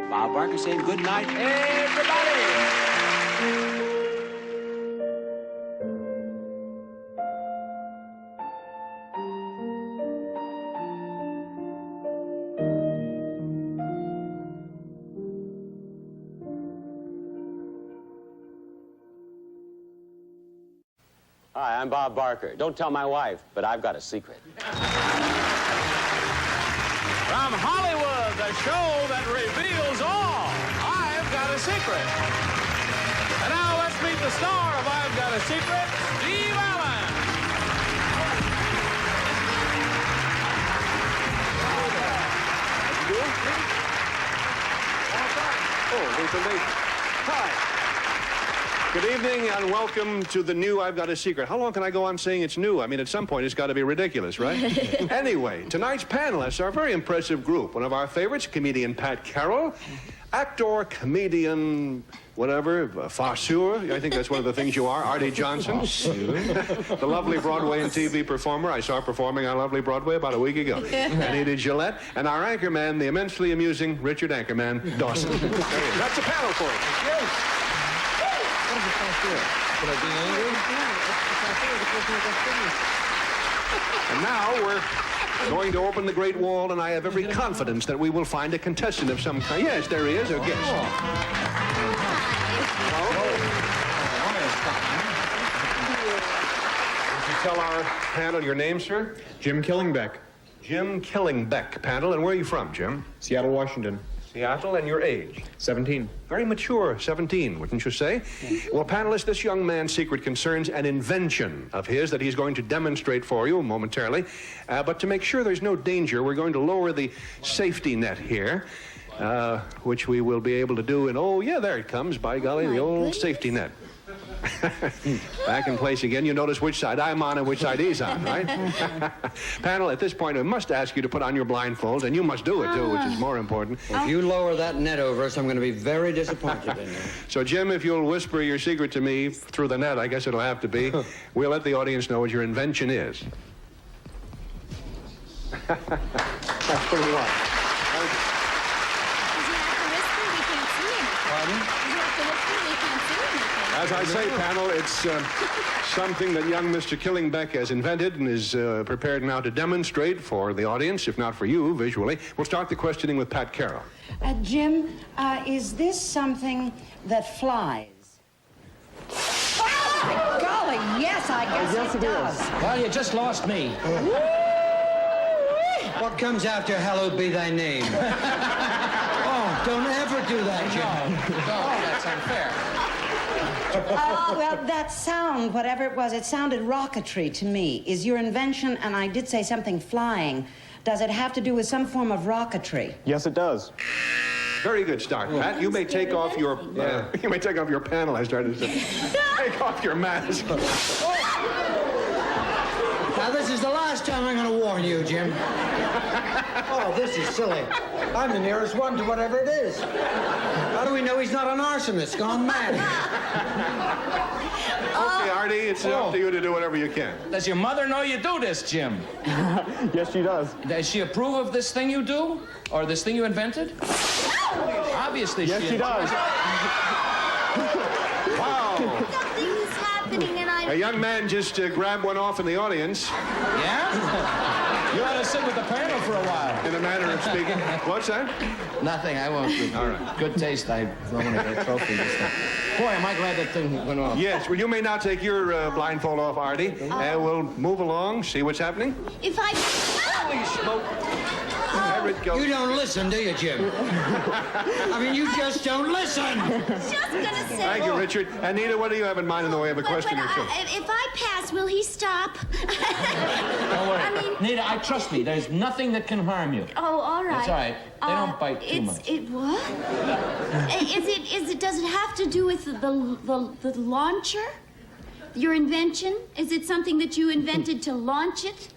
Bob Barker saying good night, everybody. Hi, I'm Bob Barker. Don't tell my wife, but I've got a secret. From Hollywood, the show that reveals all, I've Got a Secret. And now let's meet the star of I've Got a Secret, Steve Allen. Oh, there's a lady. Hi. Good evening and welcome to the new I've Got a Secret. How long can I go on saying it's new? I mean, at some point it's got to be ridiculous, right? Anyway, tonight's panelists are a very impressive group. One of our favorites, comedian Pat Carroll, actor, comedian, whatever, farceur. I think that's one of the things you are, Artie Johnson. The lovely Broadway and TV performer I saw performing on lovely Broadway about a week ago. Anita Gillette, and our anchorman, the immensely amusing Richard Anchorman Dawson. There he is. That's the panel for you. Yes. Should I be angry? And now we're going to open the Great Wall, and I have every confidence that we will find a contestant of some kind. Yes, there he is, a guest. Would you tell our panel your name, sir? Jim Killingbeck, Jim Killingbeck, panel. And where are you from, Jim? Seattle, Washington. Seattle, and your age? 17. Very mature, 17, wouldn't you say? Well, panelists, this young man's secret concerns an invention of his that he's going to demonstrate for you momentarily. But to make sure there's no danger, we're going to lower the safety net here, which we will be able to do in, oh, yeah, there it comes, by golly, the old safety net. Back in place again. You notice which side I'm on and which side he's on, right? Panel, at this point, I must ask you to put on your blindfolds, and you must do it, too, which is more important. If you lower that net over us, I'm going to be very disappointed in you. So, Jim, if you'll whisper your secret to me through the net, I guess it'll have to be, we'll let the audience know what your invention is. That's what we want. As I say, panel, it's something that young Mr. Killingbeck has invented and is prepared now to demonstrate for the audience, if not for you, visually. We'll start the questioning with Pat Carroll. Jim, is this something that flies? Oh, golly, yes, I guess it does. Well, you just lost me. What comes after hallowed be thy name? Oh, don't ever do that, Jim. No, that's unfair. Well, that sound, whatever it was, it sounded rocketry to me. Is your invention, and I did say something flying, does it have to do with some form of rocketry? Yes, it does. Very good start, Pat. You may take off your you may take off your panel. I started to say, take off your mask. Now, this is the last time I'm going to warn you, Jim. Oh, this is silly. I'm the nearest one to whatever it is. How do we know he's not an arsonist gone mad? Okay, Artie, it's up to you to do whatever you can. Does your mother know you do this, Jim? Yes, she does. Does she approve of this thing you do? Or this thing you invented? Obviously Yes, she does. Wow. Something is happening and A young man just grabbed one off in the audience. Yeah? You ought to sit with the panel for a while. In a manner of speaking. What's that? Nothing, I won't. All right. Good taste, I want to get a trophy this time. Boy, am I glad that thing went off. Yes, well, you may now take your blindfold off, Artie. We'll move along, see what's happening. if I... Holy smoke. There it goes. You don't listen, do you, Jim? I mean, you just don't listen. Just gonna say... Thank you, Richard. Anita, what do you have in mind in the way of a question or two? If I pass, will he stop? Don't worry. I mean... Nita, trust me, there's nothing that can harm you. Oh, all right. That's all right. They don't bite too much. What? Does it have to do with the launcher? Your invention? Is it something that you invented to launch it?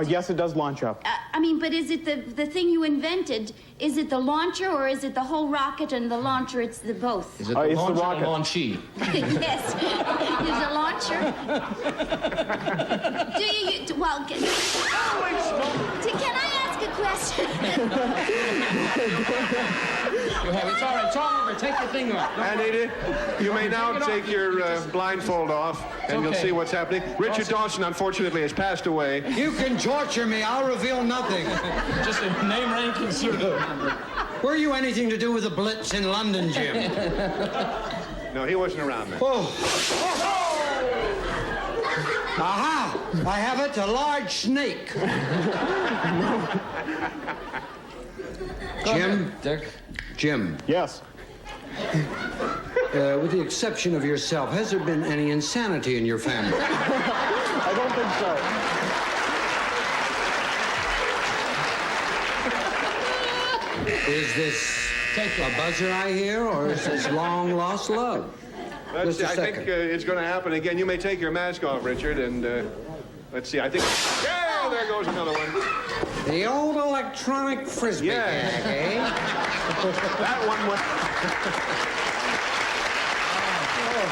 Yes, it does launch up. I mean, but is it the thing you invented? Is it the launcher or is it the whole rocket and the launcher? It's the both. Is it the it's launcher the or rocket. the launchee? Yes. There's a launcher. Do you well, can I ask a question? You have. It's all right. It's all over. Take your thing off. Don't worry. Anita, you may now take your blindfold off, and you'll okay. see what's happening. Richard Dawson, unfortunately, has passed away. You can torture me. I'll reveal nothing. Just a name, rank, and serial number. Were you anything to do with the Blitz in London, Jim? No, he wasn't around then. Oh. Aha! I have it, a large snake. Jim? Dick. Jim, Yes. with the exception of yourself, has there been any insanity in your family? I don't think so. Is this a buzzer I hear, or is this long-lost love? Let's see, Just a I think second. it's going to happen again. You may take your mask off, Richard, and let's see. I think. Yeah, there goes another one. The old electronic frisbee Yeah. gag, eh? That one was.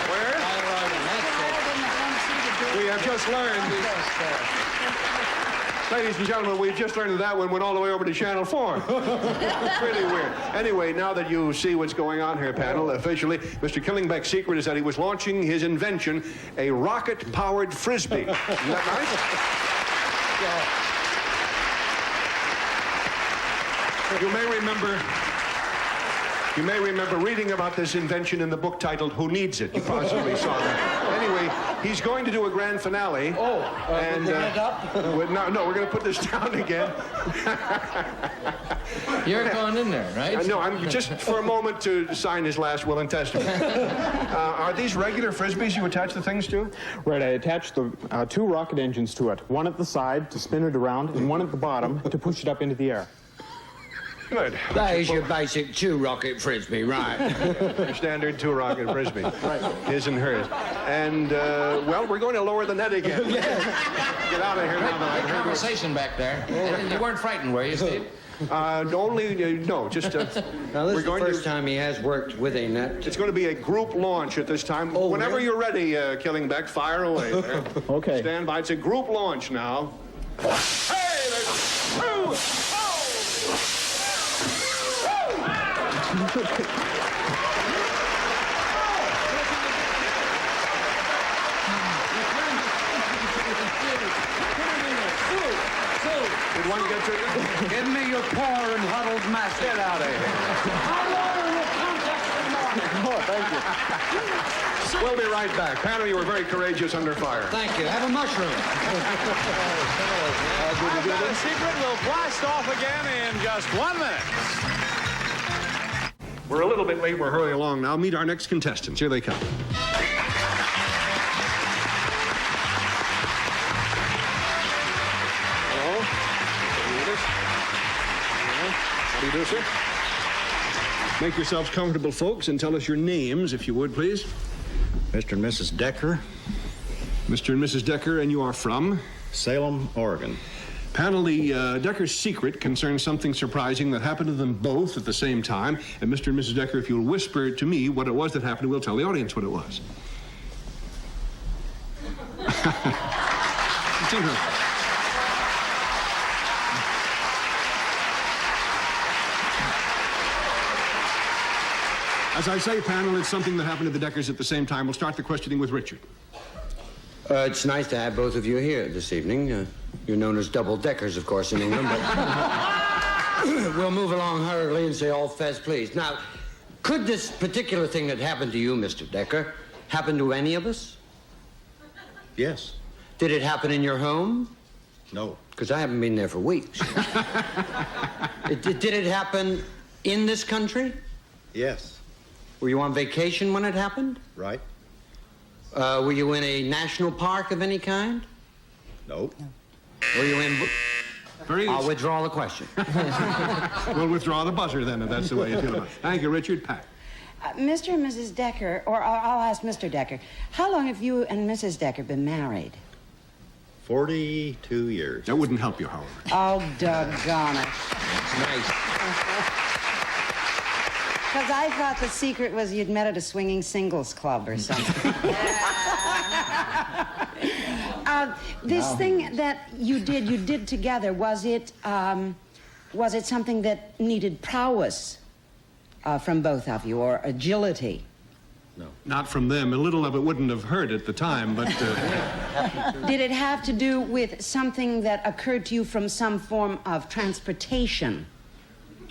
Where? We have just learned. Ladies and gentlemen, we've just learned that one went all the way over to Channel 4. Pretty weird. Anyway, now that you see what's going on here, panel, officially, Mr. Killingbeck's secret is that he was launching his invention, a rocket-powered frisbee. Isn't that nice? You may remember reading about this invention in the book titled Who Needs It? You possibly saw that. Anyway, he's going to do a grand finale. And No, we're going to put this down again. You're going in there, right? No, I'm just for a moment to sign his last will and testament. Are these regular frisbees you attach the things to? Right, I attached the two rocket engines to it. One at the side to spin it around, and one at the bottom to push it up into the air. Good. that is your basic two-rocket frisbee, right? Your standard two-rocket frisbee. Right. His and hers. And, well, we're going to lower the net again. Get out of here now. that I've heard this. Conversation back there. And you weren't frightened, were you, Steve? No, just Now, this we're is the going first to. time he has worked with a net. It's going to be a group launch at this time. Oh, Whenever really? you're ready, Killingbeck, fire away. There. Okay. Stand by. It's a group launch now. Hey, there's two. Did one get to you? Give me your poor and huddled mass. Get out of here. Oh, thank you. We'll be right back. Panel, you were very courageous under fire. Thank you. Have a mushroom. I've Got a Secret will blast off again in just 1 minute. We're a little bit late. We're hurrying along now. Meet our next contestants. Here they come. Hello. How do you do, sir? Make yourselves comfortable, folks, and tell us your names, if you would, please. Mr. and Mrs. Decker, Mr. and Mrs. Decker, and you are from? Salem, Oregon. Panel, the Decker's secret concerns something surprising that happened to them both at the same time. And Mr. and Mrs. Decker, if you'll whisper to me what it was that happened, we'll tell the audience what it was. It's interesting. As I say, panel, it's something that happened to the Deckers at the same time. We'll start the questioning with Richard. It's nice to have both of you here this evening. You're known as double-deckers, of course, in England, but we'll move along hurriedly and say all fez, please. Now, could this particular thing that happened to you, Mr. Decker, happen to any of us? Yes. Did it happen in your home? No. Because I haven't been there for weeks. Did it happen in this country? Yes. Were you on vacation when it happened? Right? Were you in a national park of any kind? No. Were you in... Very I'll withdraw the question. We'll withdraw the buzzer then, if that's the way you feel about it. Thank you, Richard. Pat. Mr. and Mrs. Decker, or I'll ask Mr. Decker, how long have you and Mrs. Decker been married? 42 years. That wouldn't help you, however. Oh, doggone it. Nice. Because I thought the secret was you'd met at a swinging singles club or something. This thing that you did together, was it something that needed prowess? from both of you, or agility? Not from them. A little of it wouldn't have hurt at the time, but... Did it have to do with something that occurred to you from some form of transportation?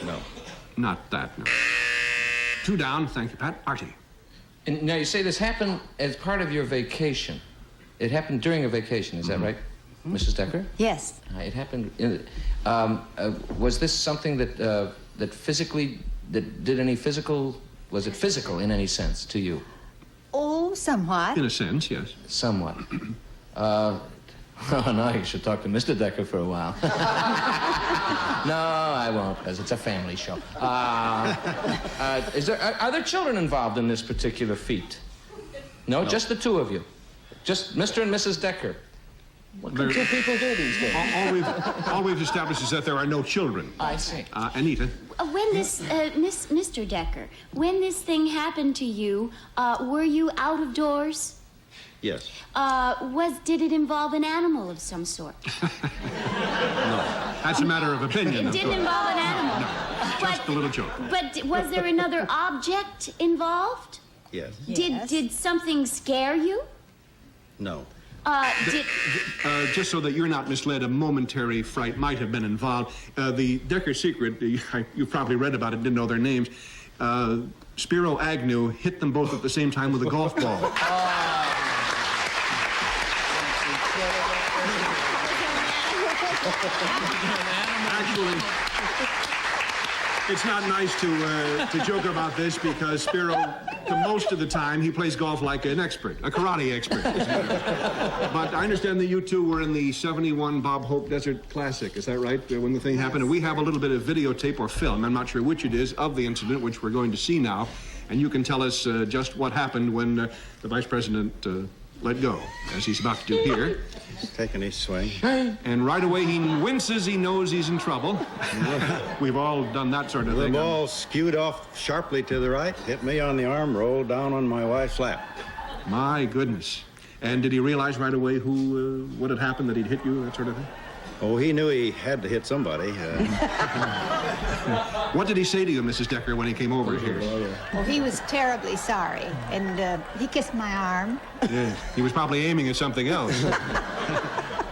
No. Not that, no. 2 down. Thank you, Pat. Artie. And now you say this happened as part of your vacation. It happened during a vacation, is that right, Mrs. Decker? Yes. It happened. Was this something that physically did any physical? Was it physical in any sense to you? Oh, somewhat. In a sense, yes. Somewhat. Oh, no, you should talk to Mr. Decker for a while. No, I won't, because it's a family show. Are there children involved in this particular feat? No, just the 2 of you. Just Mr. and Mrs. Decker. What can 2 people do these days? All we've established is that there are no children. I see. Anita. When this, Mr. Decker, when this thing happened to you, were you out of doors? Yes. Did it involve an animal of some sort? No. That's a matter of opinion. It didn't involve an animal. No, just a little joke. But was there another object involved? Yes. Did something scare you? No. Just so that you're not misled, a momentary fright might have been involved. The Decker secret, you've probably read about it, didn't know their names. Spiro Agnew hit them both at the same time with a golf ball. Actually, it's not nice to joke about this because Spiro, most of the time, he plays golf like an expert, a karate expert. But I understand that you 2 were in the 71 Bob Hope Desert Classic. Is that right, when the thing happened? And we have a little bit of videotape or film, I'm not sure which it is, of the incident, which we're going to see now. And you can tell us just what happened when the Vice President let go, as he's about to do here. He's taking his swing. And right away he winces, he knows he's in trouble. We've all done that sort of The thing. ball skewed off sharply to the right, hit me on the arm, rolled down on my wife's lap. My goodness. And did he realize right away what had happened, that he'd hit you, that sort of thing? Oh, he knew he had to hit somebody. What did he say to you, Mrs. Decker, when he came over here? Well, he was terribly sorry, and he kissed my arm. Yeah, he was probably aiming at something else.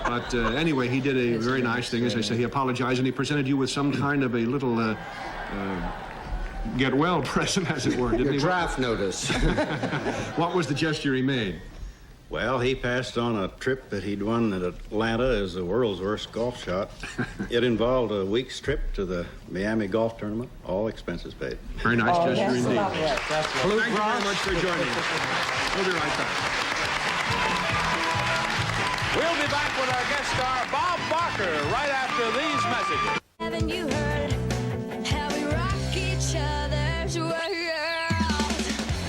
But anyway, he did a very nice thing. As I say, he apologized, and he presented you with some kind of a little get-well present, as it were, didn't he? Your draft notice. What was the gesture he made? Well, he passed on a trip that he'd won at Atlanta as the world's worst golf shot. It involved a week's trip to the Miami golf tournament, all expenses paid. Very nice gesture indeed. That's Thank you very much for joining us. We'll be right back. We'll be back with our guest star, Bob Barker, right after these messages. Haven't you heard how we rock each other's world?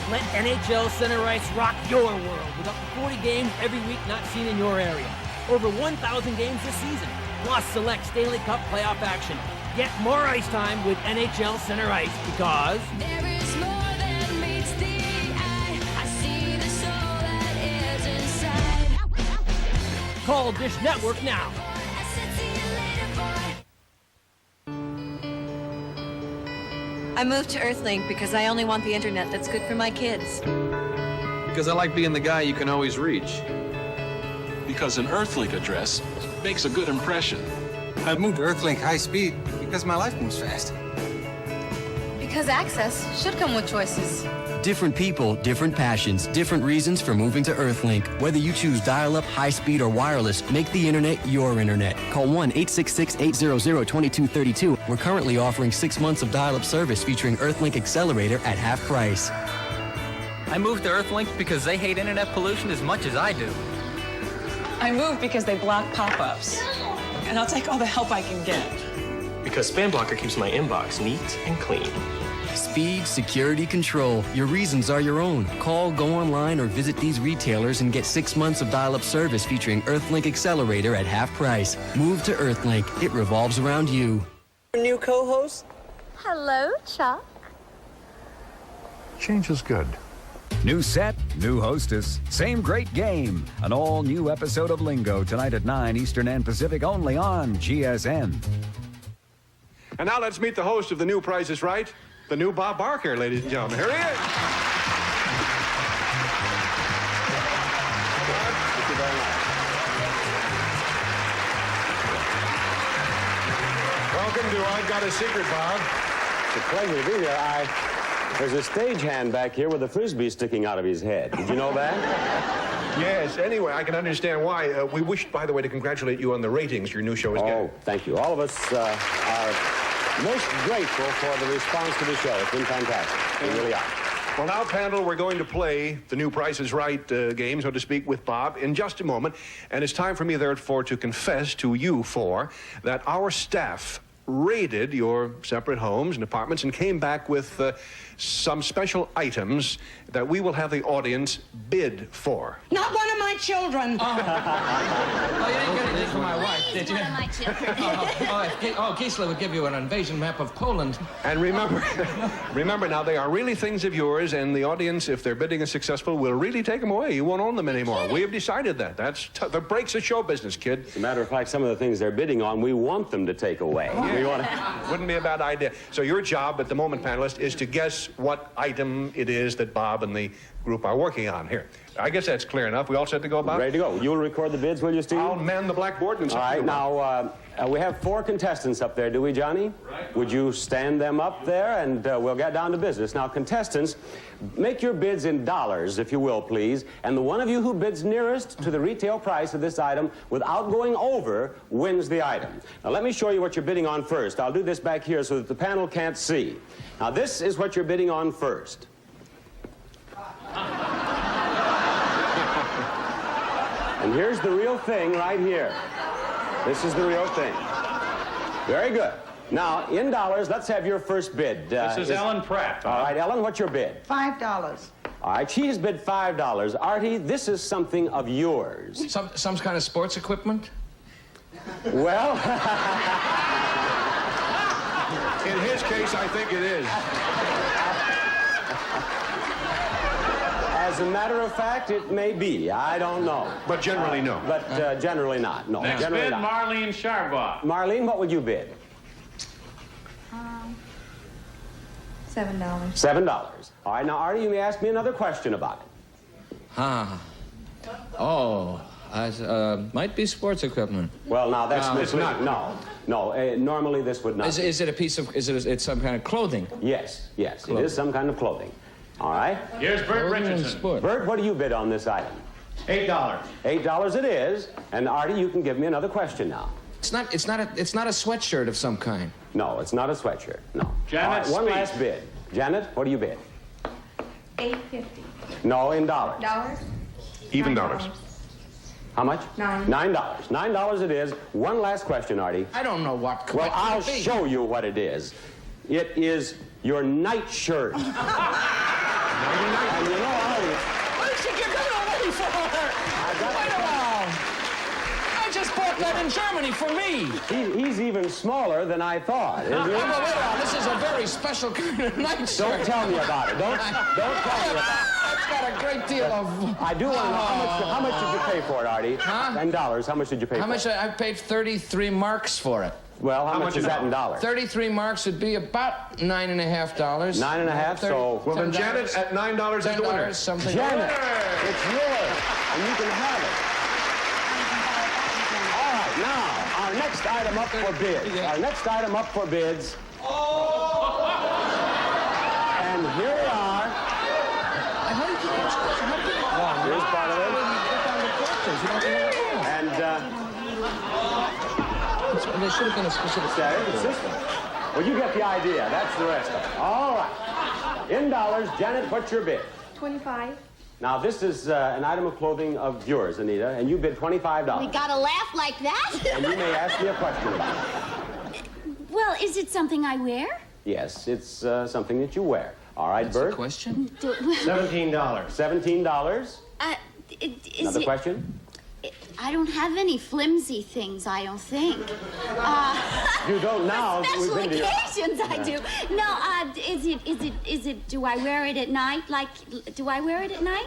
Let NHL Center Ice rock your world with up to 40 games every week not seen in your area. Over 1,000 games this season, plus select Stanley Cup playoff action. Get more ice time with NHL Center Ice because There is more than meets the eye. I see the soul that is inside. call Dish Network now. I said, see you later, boy. I moved to Earthlink because I only want the internet that's good for my kids. Because I like being the guy you can always reach. Because an Earthlink address makes a good impression. I moved to Earthlink high speed because my life moves fast. Because access should come with choices. Different people, different passions, different reasons for moving to Earthlink. Whether you choose dial-up, high-speed, or wireless, make the internet your internet. Call 1-866-800-2232. We're currently offering 6 months of dial-up service featuring Earthlink Accelerator at half price. I moved to Earthlink because they hate internet pollution as much as I do. I moved because they block pop-ups. And I'll take all the help I can get. Because Spam Blocker keeps my inbox neat and clean. Speed, security, control. Your reasons are your own. Call, go online, or visit these retailers and get 6 months of dial-up service featuring Earthlink Accelerator at half price. Move to Earthlink. It revolves around you. New co-host? Hello, Chuck. Change is good. New set, new hostess, same great game. An all-new episode of Lingo tonight at 9 Eastern and Pacific only on GSN. And now let's meet the host of The New Price is Right, the new Bob Barker, ladies and gentlemen. Here he is. Thank you very much. Welcome to I've Got a Secret, Bob. It's a pleasure to be here. There's a stagehand back here with a frisbee sticking out of his head. Did you know that? Yes, anyway, I can understand why. We wish, by the way, to congratulate you on the ratings your new show is getting. Oh, thank you. All of us are most grateful for the response to the show. It's been fantastic. We really are. Well, now, panel, we're going to play the new Price is Right game, so to speak, with Bob in just a moment. And it's time for me, therefore, to confess to you four that our staff raided your separate homes and apartments and came back with some special items that we will have the audience bid for. Not one of my children. Oh, you didn't get anything from my wife, did you? One of my children. Gisela would give you an invasion map of Poland. And remember now, they are really things of yours, and the audience, if their bidding is successful, will really take them away. You won't own them anymore. We have decided that. That's the breaks of show business, kid. As a matter of fact, some of the things they're bidding on, we want them to take away. Yeah. We want to... Wouldn't be a bad idea. So your job at the moment, panelist, is to guess what item it is that Bob and the group are working on here. I guess that's clear enough. We all set to go, Bob? Ready to go. You'll record the bids, will you, Steve? I'll man the blackboard and all right, now, we have 4 contestants up there, do we, Johnny? Right. Would you stand them up there, and we'll get down to business. Now, contestants, make your bids in dollars, if you will, please. And the one of you who bids nearest to the retail price of this item without going over wins the item. Now, let me show you what you're bidding on first. I'll do this back here so that the panel can't see. Now, this is what you're bidding on first. And here's the real thing right here. This is the real thing. Very good. Now, in dollars, let's have your first bid. This is Ellen Pratt. All right, Ellen, what's your bid? $5. All right, she has bid $5. Artie, this is something of yours. Some kind of sports equipment? Well... In his case, I think it is. As a matter of fact, it may be. I don't know. But generally, no. But generally not. No, Next generally bid, not. Marlene Sharbaugh. Marlene, what would you bid? $7. $7. All right, now, Artie, you may ask me another question about it. Might be sports equipment. Well, now, that's it's not. No. Normally, this would not. Is it a piece of, it's some kind of clothing? Yes, it is some kind of clothing. All right? Here's Bert Richardson. Bert, what do you bid on this item? $8. $8 it is. And Artie, you can give me another question now. It's not a sweatshirt of some kind. No, it's not a sweatshirt. No. Janet, one last bid. Janet, what do you bid? $8.50. No, in dollars. Dollars? Even $9. dollars. How much? $9. $9 it is. One last question, Artie. I don't know what. Well, I'll show you what it is. It is your nightshirt. And you know, Artie, Why did you give that away for her? I just bought that in Germany for me. he's even smaller than I thought. Isn't he? Wait on, this is a very special kind of nightshirt. Don't tell me about it. Don't tell me about it. It's got a great deal of... I do want to know how much did you pay for it, Artie? Huh? In dollars, how much did you pay for it? How much? I paid 33 marks for it. Well, how much is that in dollars? 33 marks would be about $9.5. $9.5, so... Well, then Janet at $9 is the winner. Something. Janet, it's yours, and you can have it. All right, now, our next item up for bids. Our next item up for bids. And here we are. Here's part of it. And, there should have been a specific... Well, you get the idea. That's the rest of it. All right. In dollars, Janet, what's your bid? $25. Now, this is an item of clothing of yours, Anita, and you bid $25. We gotta laugh like that? And you may ask me a question about it. Well, is it something I wear? Yes, it's something that you wear. All right, Bert? Question? $17. $17. Another question? I don't have any flimsy things, I don't think. You don't now. Special We've been to your- occasions, I do. No, is it, do I wear it at night? Do I wear it at night?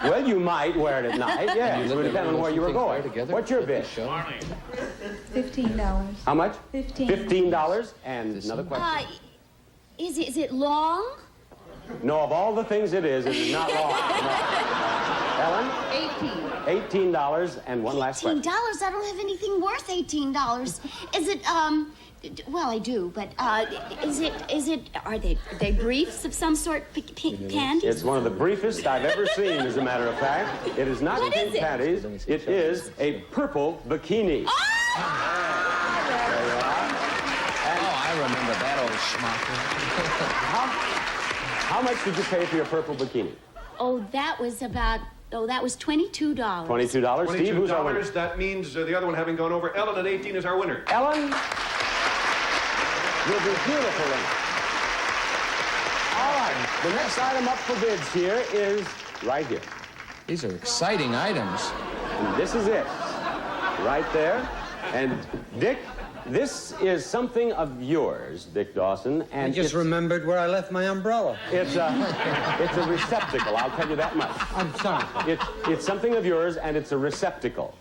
Well, you might wear it at night, yes. It would depend on where you were going. What's your bid? $15. How much? $15. $15. And another question. Is it long? No, of all the things it is not long. No. Ellen? $18. And one last $18? question. I don't have anything worth $18. Is it, well, I do, but, are they briefs of some sort, panties? It's one of the briefest I've ever seen, as a matter of fact. It is not What in is it? panties. It is a purple bikini. Oh, I remember that old schmuck. How much did you pay for your purple bikini? Oh, that was $22. $22. Steve, who's our winner? That means the other one having gone over. Ellen at 18 is our winner. Ellen, you'll be beautiful in it. All right, the next item up for bids here is right here. These are exciting items. And this is it, right there. And Dick, this is something of yours, Dick Dawson. And I just remembered where I left my umbrella. It's a receptacle, I'll tell you that much. I'm sorry. It's something of yours, and it's a receptacle.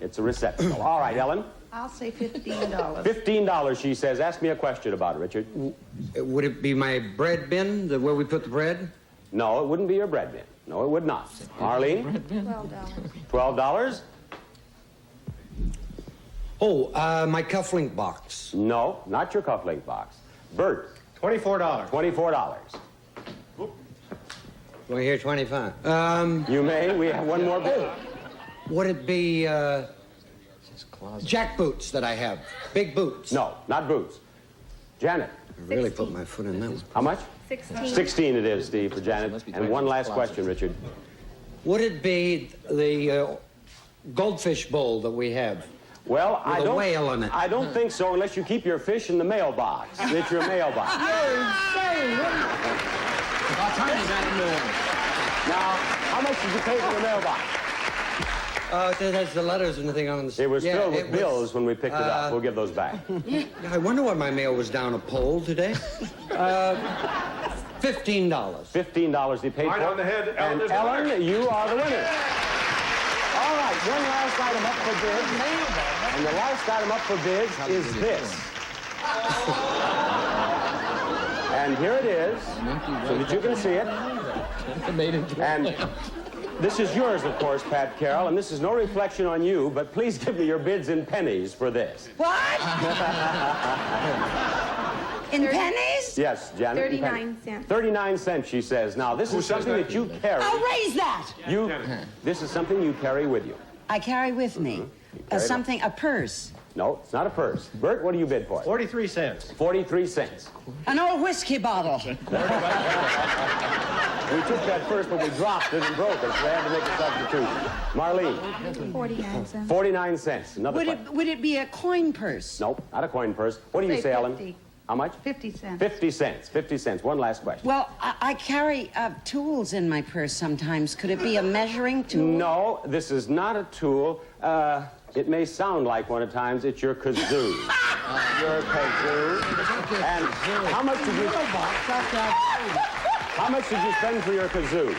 It's a receptacle. All right, Ellen. I'll say $15. $15, she says. Ask me a question about it, Richard. Would it be my bread bin, where we put the bread? No, it wouldn't be your bread bin. No, it would not. Marlene? $12. Oh, my cufflink box. No, not your cufflink box. Bert? $24. $24. Do I hear 25? You may. We have one more bid. Would it be jack boots that I have? Big boots? No, not boots. Janet? I really put my foot in that one. How much? 16. 16 it is, Steve, for Janet. And one last question, Richard. Would it be the goldfish bowl that we have? Well, With a whale in it. I don't think so unless you keep your fish in the mailbox. It's your mailbox. About time you got into one. Now, how much did you pay for the mailbox? It has the letters and the thing on the... It was filled with bills when we picked it up. We'll give those back. I wonder why my mail was down a pole today. $15. $15 he paid Right for. on the head. Ellen And is the Ellen, winner. you are the winner. All right, one last item up for bids. And the last item up for bids is this. And here it is, so that you can see it. And this is yours, of course, Pat Carroll, and this is no reflection on you, but please give me your bids in pennies for this. What? In pennies? Yes, Janet. 39 cents. 39 cents, she says. Now, this is something that you carry. I'll raise that. This is something you carry with you. I carry with me carry a purse. No, it's not a purse. Bert, what do you bid for? 43 cents. 43 cents. An old whiskey bottle. We took that first, but we dropped it and broke it, so we had to make a substitution. Marlene. 49 cents. 49 cents. Another question. Would it be a coin purse? Nope, not a coin purse. What do you say, Ellen? 50. How much? 50 cents. 50 cents. 50 cents. One last question. Well, I carry tools in my purse sometimes. Could it be a measuring tool? No, this is not a tool. It may sound like one at times. It's your kazoo. Your kazoo. And how much did you... How much did you spend for your kazoo?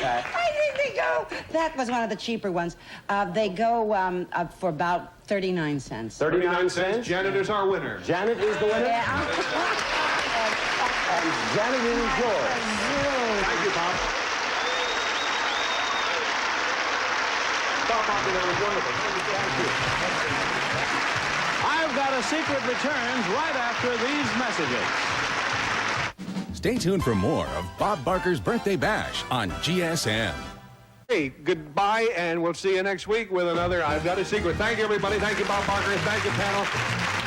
I think they go. That was one of the cheaper ones. They go for about 39 cents. 39 cents? Janet is our winner. Janet is the winner? Yeah. And Janet, it is yours. Thank you, Bob. Bob, that was wonderful. Thank you. I've Got a Secret returns right after these messages. Stay tuned for more of Bob Barker's Birthday Bash on GSM. Hey, goodbye, and we'll see you next week with another I've Got a Secret. Thank you, everybody. Thank you, Bob Barker. Thank you, panel.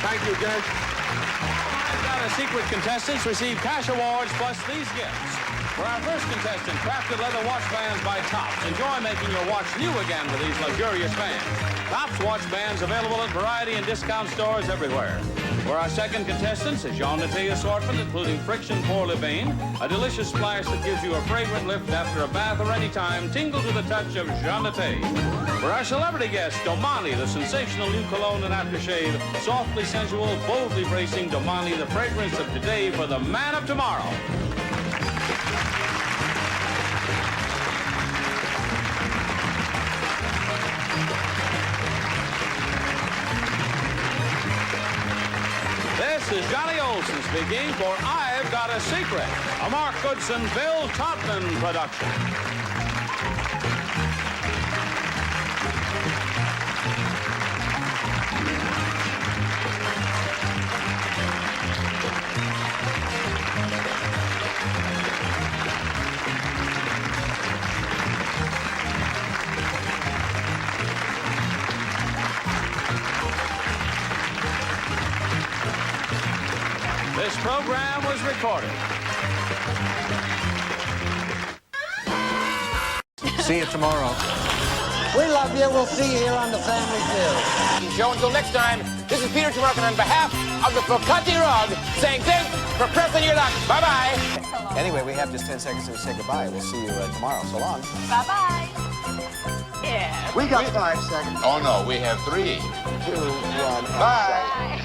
Thank you, Judge. I've Got a Secret contestants receive cash awards plus these gifts. For our first contestant, crafted leather watch bands by Tops. Enjoy making your watch new again with these luxurious bands. Tops watch bands available at variety and discount stores everywhere. For our second contestants, a Jean Naté assortment, including Friction Pour Le Bain, a delicious splash that gives you a fragrant lift after a bath or any time. Tingle to the touch of Jean Naté. For our celebrity guest, Domani, the sensational new cologne and aftershave, softly sensual, boldly bracing. Domani, the fragrance of today for the man of tomorrow. This This is Johnny Olson speaking for I've Got a Secret, a Mark Goodson, Bill Todman production. This program was recorded. See you tomorrow. We love you. We'll see you here on the Family Feud. Joe, until next time, this is Peter Tomarkin on behalf of the Focati Rug saying thanks for pressing your luck. Bye-bye. Anyway, we have just 10 seconds to say goodbye. We'll see you tomorrow. So long. Bye-bye. Yeah. We got 5 seconds. Oh, no, we have 3. 2, 1. Bye.